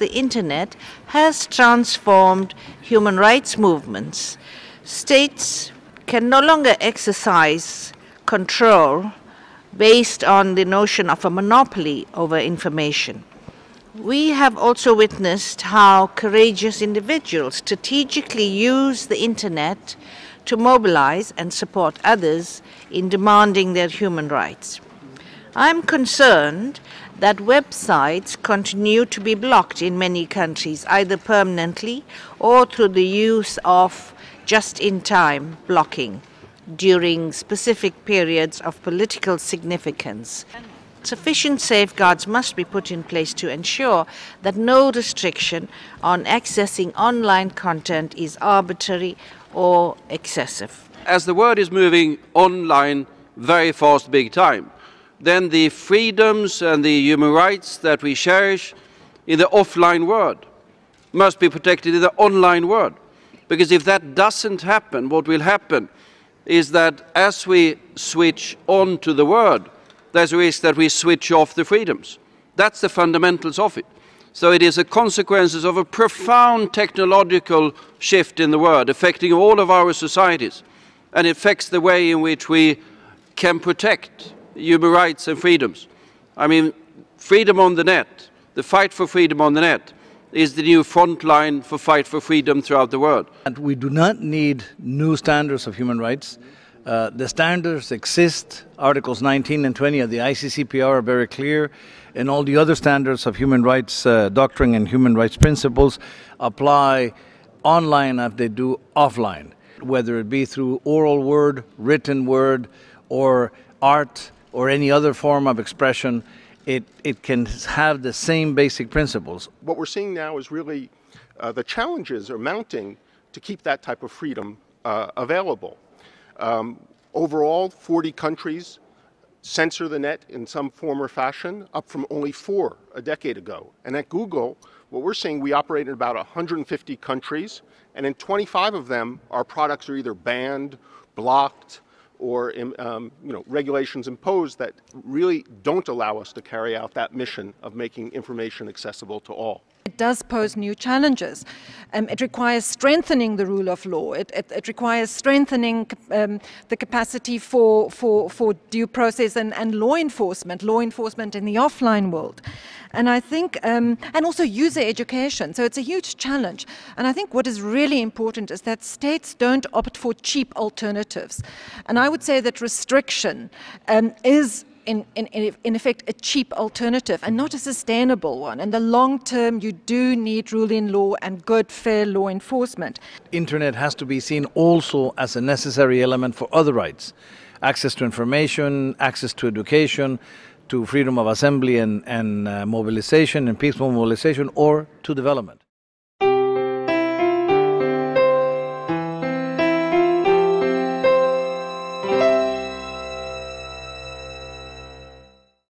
the internet has transformed human rights movements. States can no longer exercise control based on the notion of a monopoly over information. We have also witnessed how courageous individuals strategically use the internet to mobilize and support others in demanding their human rights. I'm concerned that websites continue to be blocked in many countries, either permanently or through the use of just-in-time blocking during specific periods of political significance. Sufficient safeguards must be put in place to ensure that no restriction on accessing online content is arbitrary or excessive. As the world is moving online very fast, big time, then the freedoms and the human rights that we cherish in the offline world must be protected in the online world. Because if that doesn't happen, what will happen is that as we switch on to the world, there's a risk that we switch off the freedoms. That's the fundamentals of it. So it is a consequence of a profound technological shift in the world, affecting all of our societies, and it affects the way in which we can protect human rights and freedoms. I mean, freedom on the net, the fight for freedom on the net, is the new front line for fight for freedom throughout the world. And we do not need new standards of human rights. The standards exist. Articles 19 and 20 of the ICCPR are very clear, and all the other standards of human rights doctrine and human rights principles apply online as they do offline, whether it be through oral word, written word, or art, or any other form of expression. It can have the same basic principles. What we're seeing now is really the challenges are mounting to keep that type of freedom available. Overall, 40 countries censor the net in some form or fashion, up from only 4 a decade ago. And at Google, what we're seeing, we operate in about 150 countries, and in 25 of them, our products are either banned, blocked, or regulations imposed that really don't allow us to carry out that mission of making information accessible to all. It does pose new challenges. It requires strengthening the rule of law. It requires strengthening the capacity for due process and law enforcement in the offline world. And I think, and also user education. So it's a huge challenge. And I think what is really important is that states don't opt for cheap alternatives. And I would say that restriction is in effect a cheap alternative and not a sustainable one. In the long term, you do need rule in law and good, fair law enforcement. Internet has to be seen also as a necessary element for other rights. Access to information, access to education, to freedom of assembly and mobilization and peaceful mobilization, or to development.